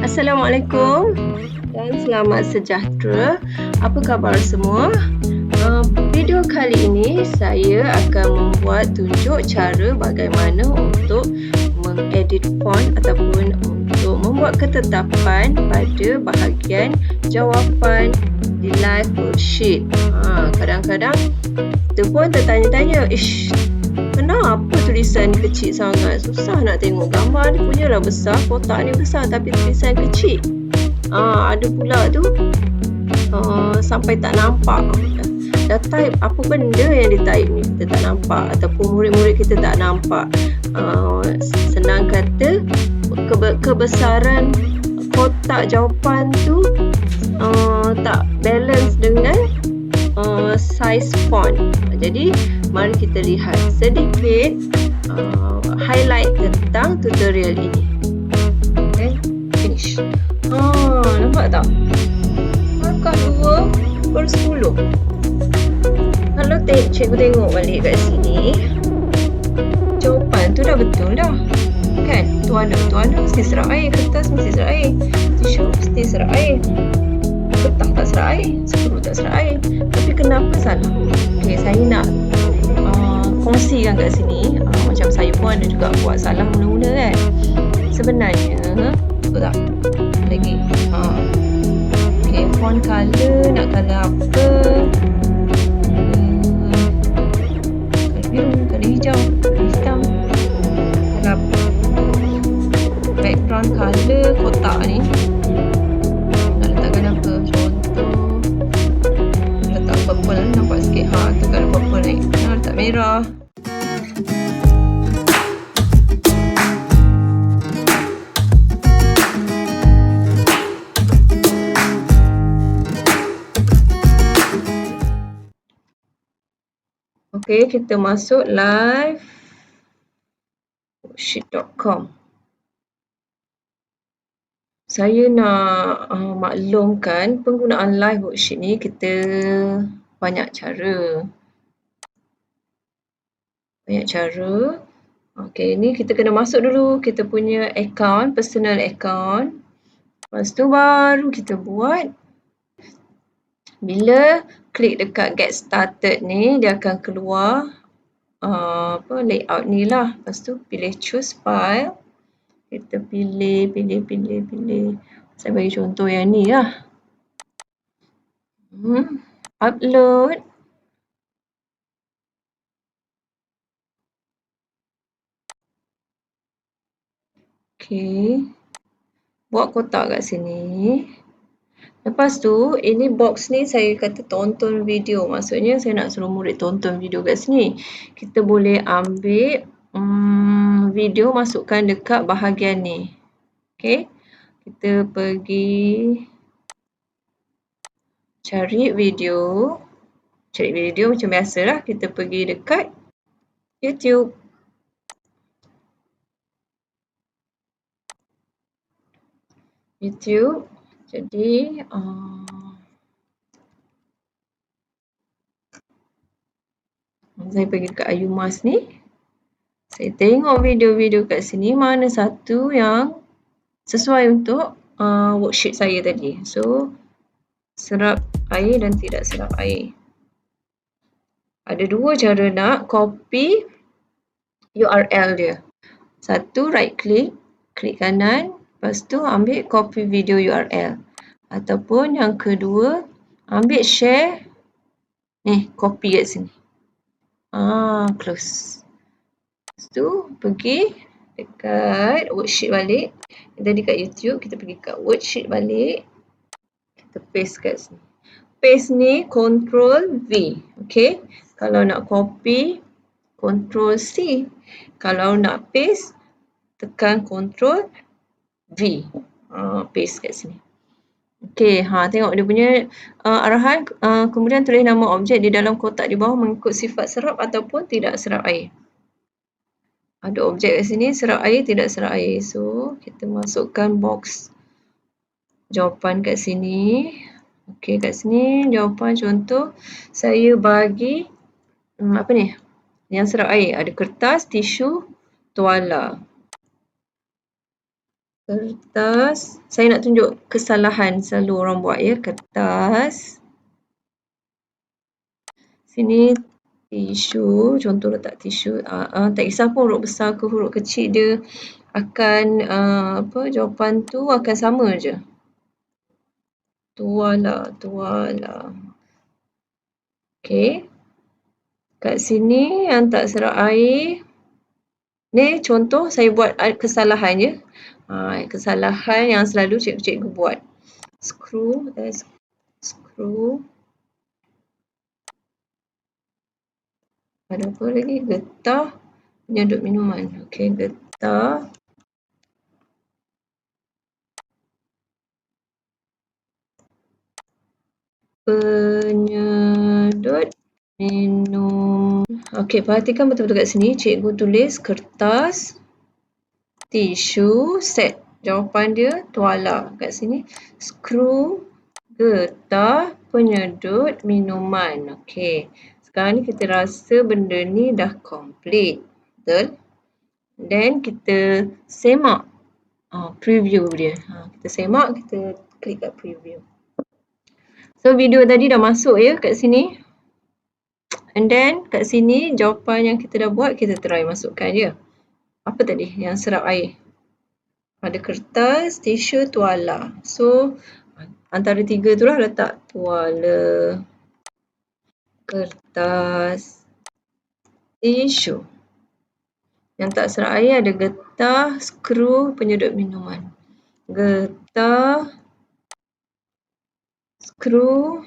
Assalamualaikum dan selamat sejahtera. Apa khabar semua? Video kali ini saya akan membuat tunjuk cara bagaimana untuk mengedit font ataupun untuk membuat ketetapan pada bahagian jawapan di Liveworksheet. Kadang-kadang kita pun tertanya-tanya, kenapa tulisan kecil sangat? Susah nak tengok gambar ni punyalah besar, kotak ni besar tapi tulisan kecil. Ada pula tu sampai tak nampak. Dah type apa benda yang dia type ni kita tak nampak ataupun murid-murid kita tak nampak. Senang kata kebesaran kotak jawapan tu tak balance dengan size font. Jadi mari kita lihat sedikit highlight tentang tutorial ini. Okay, finish. Nampak tak? Markah 2/10. Kalau cikgu tengok balik kat sini, jawapan tu dah betul dah. Kan? Tuana mesti serak air, kertas mesti serak air, tisu mesti serak air, kertas tak serak air, skru tak serak air. Tapi kenapa salah? Okay, saya nak kongsikan kat sini. Macam saya pun ada juga buat salah mula-mula kan. Sebenarnya, betul tak? Lagi. Okay, font color, nak color apa? Color biru, color hijau, color hitam. Color apa? Background color kotak ni. Nak letakkan apa? Contoh, letak purple, nampak sikit. Tu color purple ni. Letak merah. Okay, kita masuk liveworksheet.com. Saya nak maklumkan penggunaan Liveworksheet ni kita banyak cara. Okay, ni kita kena masuk dulu kita punya account, personal account. Lepas tu baru kita buat. Bila klik dekat get started ni, dia akan keluar layout ni lah. Lepas tu pilih choose file. Kita pilih. Saya bagi contoh yang ni lah. Upload. Okay. Buat kotak kat sini. Lepas tu, ini box ni saya kata tonton video. Maksudnya saya nak suruh murid tonton video kat sini. Kita boleh ambil video, masukkan dekat bahagian ni. Okay. Kita pergi cari video. Macam biasalah. Kita pergi dekat YouTube. Jadi saya pergi ke Ayumas ni. Saya tengok video-video kat sini mana satu yang sesuai untuk worksheet saya tadi. So, serap air dan tidak serap air. Ada dua cara nak copy URL dia. Satu, right click, klik kanan. Lepas tu ambil copy video URL. Ataupun yang kedua, ambil share. Ni, copy kat sini. Close. Lepas tu, pergi dekat worksheet balik. Tadi kat YouTube, kita pergi kat worksheet balik. Kita paste kat sini. Paste ni, Ctrl V. Okay. Kalau nak copy, Ctrl C. Kalau nak paste, tekan Ctrl V. Paste kat sini. Okay, tengok dia punya arahan. Kemudian tulis nama objek di dalam kotak di bawah mengikut sifat serap ataupun tidak serap air. Ada objek kat sini, serap air, tidak serap air. So, kita masukkan box jawapan kat sini. Okay, kat sini jawapan contoh. Saya bagi, apa ni? Yang serap air. Ada kertas, tisu, tuala. Kertas. Saya nak tunjuk kesalahan selalu orang buat ya. Kertas. Sini tisu. Contoh letak tisu. Tak kisah pun huruf besar ke huruf kecil, dia akan jawapan tu akan sama je. Tuala. Okey. Kat sini yang tak serap air. Ni contoh saya buat kesalahan je. Kesalahan yang selalu cikgu-cikgu buat. Screw. Ada apa lagi? Getah penyedut minuman. Okey, getah penyedut minum. Okey, perhatikan betul-betul kat sini. Cikgu tulis kertas, tisu, set. Jawapan dia tuala. Kat sini screw, getah, penyedut minuman. Okey. Sekarang ni kita rasa benda ni dah complete. Betul? Then kita semak preview dia. Kita semak, kita klik kat preview. So video tadi dah masuk ya kat sini. And then kat sini jawapan yang kita dah buat, kita try masukkan je. Apa tadi yang serap air? Ada kertas, tisu, tuala. So antara tiga tu lah letak tuala, kertas, tisu. Yang tak serap air ada getah, skru, penyedut minuman. Getah, skru,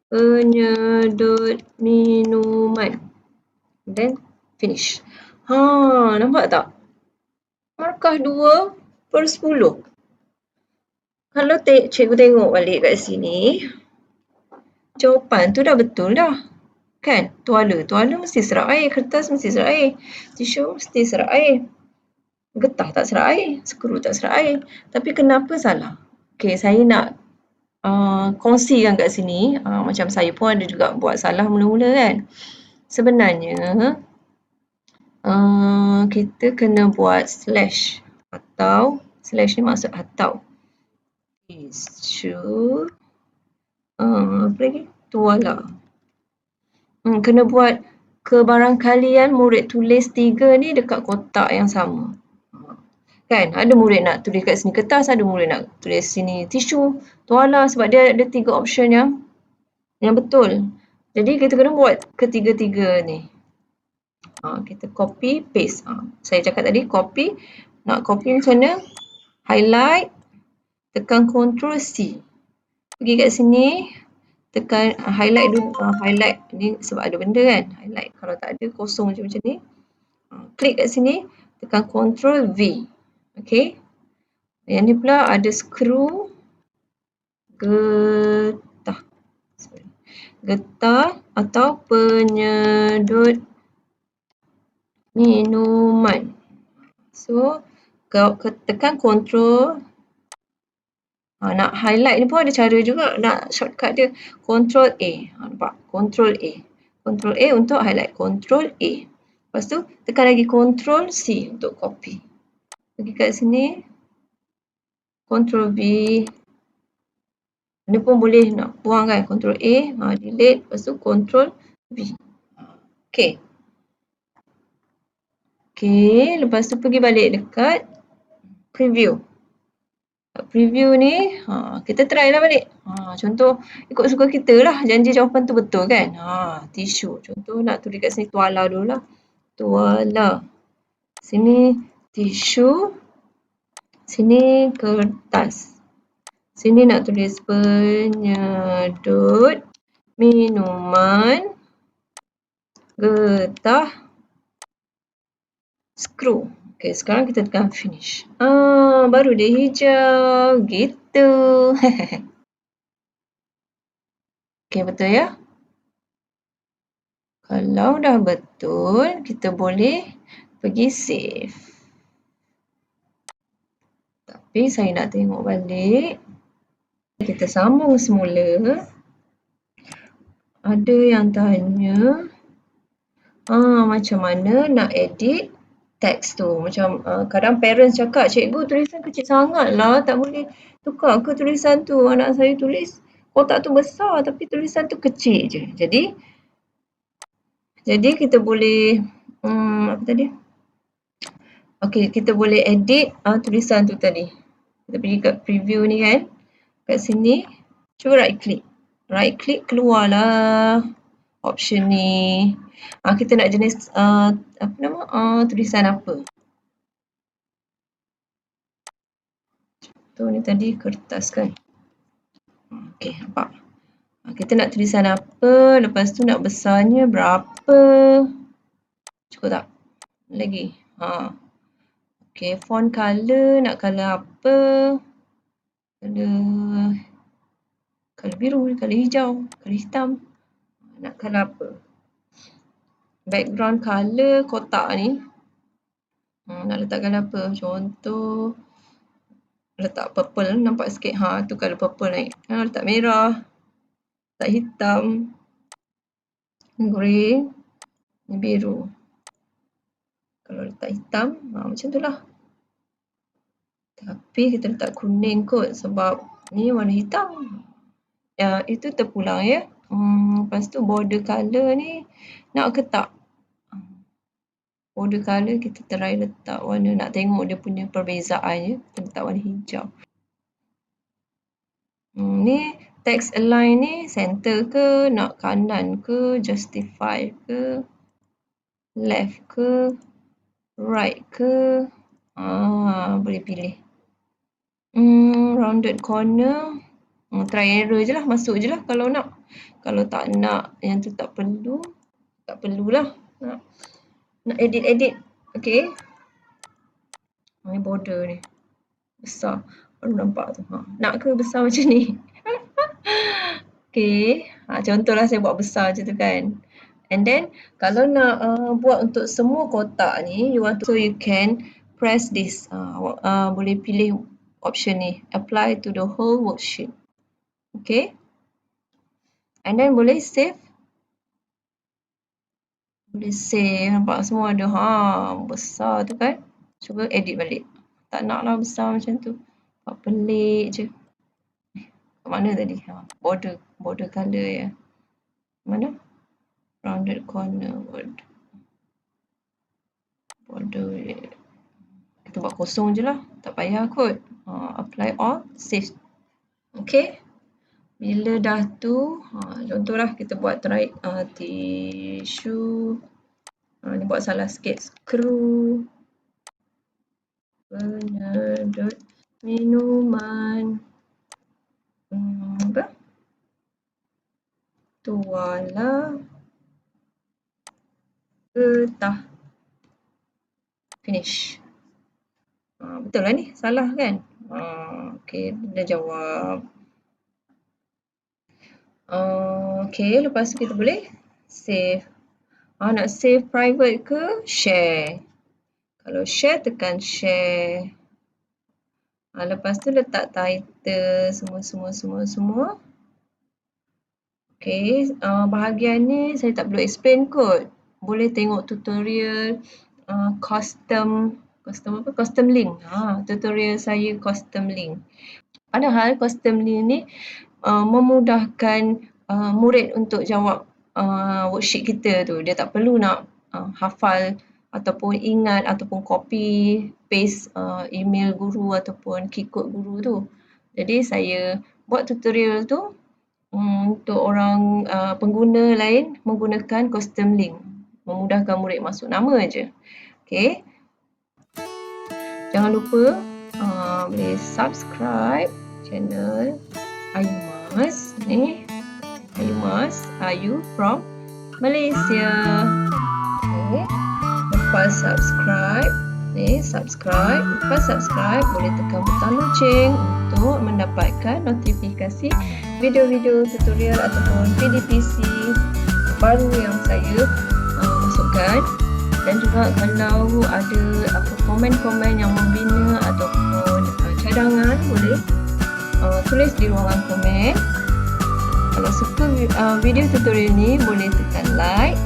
penyedut minuman. Then finish. Nampak tak? Markah 2/10. Kalau cikgu tengok balik kat sini, jawapan tu dah betul dah. Kan? Tuala mesti serap air, kertas mesti serap air, tisu mesti serap air. Getah tak serap air, skru tak serap air. Tapi kenapa salah? Okey, saya nak kongsikan kat sini. Macam saya pun ada juga buat salah mula-mula kan. Sebenarnya kita kena buat slash, atau slash ni maksud atau. Tisu, apa lagi? Tuala. Kena buat kebarangkalian murid tulis 3 ni dekat kotak yang sama. Kan? Ada murid nak tulis kat sini kertas, ada murid nak tulis sini tisu, tuala, sebab dia ada 3 option yang betul. Jadi kita kena buat ketiga-tiga ni. Kita copy paste. Saya cakap tadi copy. Nak copy macam mana? Highlight, tekan Ctrl C. Pergi kat sini, tekan highlight dulu. Highlight ni sebab ada benda kan. Highlight, kalau tak ada kosong je macam ni. Klik kat sini, tekan Ctrl V. Okey. Yang ni pula ada skru, getah atau penyedut minuman. So, tekan Ctrl. Nak highlight ni pun ada cara juga. Nak shortcut dia. Ctrl A. Nampak? Ctrl A. Ctrl A untuk highlight. Ctrl A. Lepas tu, tekan lagi Ctrl C untuk copy. Pergi kat sini. Ctrl V. Ni pun boleh nak buang kan. Ctrl A. Delete. Lepas tu Ctrl V. Okay. Okay. Lepas tu pergi balik dekat preview. Preview ni, kita try lah balik. Contoh, ikut suka kita lah. Janji jawapan tu betul kan. Tisu. Contoh nak tulis kat sini tuala dulu lah. Tuala. Sini tisu. Sini kertas. Sini nak tulis penyedut minuman. Getah. Skru. Okay, sekarang kita tekan finish. Baru dia hijau. Gitu. Okay, betul ya? Kalau dah betul, kita boleh pergi save. Tapi saya nak tengok balik. Kita sambung semula. Ada yang tanya, macam mana nak edit teks tu. Macam kadang parents cakap, cikgu tulisan kecil sangat lah, tak boleh tukar ke tulisan tu. Anak saya tulis kotak tu besar tapi tulisan tu kecil je. Jadi kita boleh apa tadi? Okey, kita boleh edit tulisan tu tadi. Kita pergi kat preview ni kan. Kat sini, cuba right click. Right click keluarlah option ni. Kita nak jenis tulisan apa. Tu ni tadi kertas kan. Okey, nampak. Kita nak tulisan apa, lepas tu nak besarnya berapa. Cukup tak? Lagi. Okey, font color, nak color apa? Color biru, color hijau, color hitam. Nak color apa? Background color kotak ni. Nak letak color apa? Contoh, letak purple, nampak sikit. Tu color purple naik. Letak merah, letak hitam, grey, biru. Kalau letak hitam, macam tu lah. Tapi kita letak kuning kot sebab ni warna hitam. Itu terpulang ya. Lepas tu border color ni nak ke tak? Border color kita try letak warna, nak tengok dia punya perbezaan ya. Kita letak warna hijau. Ni text align ni center ke, nak kanan ke, justify ke, left ke, right ke. Boleh pilih. Rounded corner. Try error je lah, masuk je lah kalau nak. Kalau tak nak, yang tu tak perlu. Tak perlulah. Nak edit. Okay. Ni border ni. Besar. Baru nampak tu. Nak ke besar macam ni? Okay. Contohlah saya buat besar je tu kan. And then, kalau nak buat untuk semua kotak ni, so you can press this. Boleh pilih option ni. Apply to the whole worksheet. Okay. And then boleh save. Boleh save. Nampak semua ada. Besar tu kan. Cuba edit balik. Tak nak lah besar macam tu. Pelik je. Kat mana tadi? Border color ya. Mana? Rounded corner. Border. Kita buat kosong je lah. Tak payah kot. Apply all. Save. Okay. Bila dah tu, contohlah kita buat try tisu. Ni buat salah sikit. Skru. Penyedot minuman. Apa? Tuala. Getah. Finish. Betul lah ni. Salah kan? Okay, dah jawab. Okay, lepas tu kita boleh save. Nak save private ke share? Kalau share, tekan share. Lepas tu letak title, semua. Okay, bahagian ni saya tak perlu explain kot. Boleh tengok tutorial custom link. Tutorial saya custom link. Padahal custom link ni memudahkan murid untuk jawab worksheet kita tu. Dia tak perlu nak hafal ataupun ingat ataupun copy paste email guru ataupun keycode guru tu. Jadi saya buat tutorial tu untuk orang pengguna lain menggunakan custom link. Memudahkan murid masuk nama je. Okay. Jangan lupa boleh subscribe channel Ayu Mas ni. Ayu from Malaysia. Okay. Lepas subscribe. Lepas subscribe boleh tekan butang loceng untuk mendapatkan notifikasi video-video tutorial ataupun PDPC baru yang saya masukkan. Dan juga kalau ada komen-komen yang membina ataupun cadangan, boleh tulis di ruangan komen. Kalau suka video tutorial ni, boleh tekan like,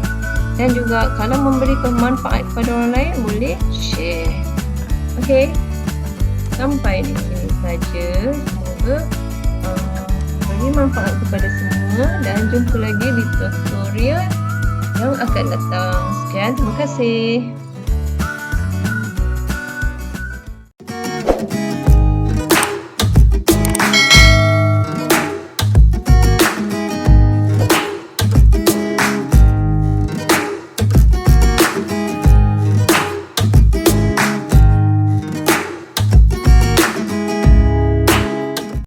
Dan juga kalau memberikan manfaat kepada orang lain, boleh share. Okey, sampai di sini saja. Semoga beri manfaat kepada semua dan jumpa lagi di tutorial yang akan datang. Sekian, terima kasih.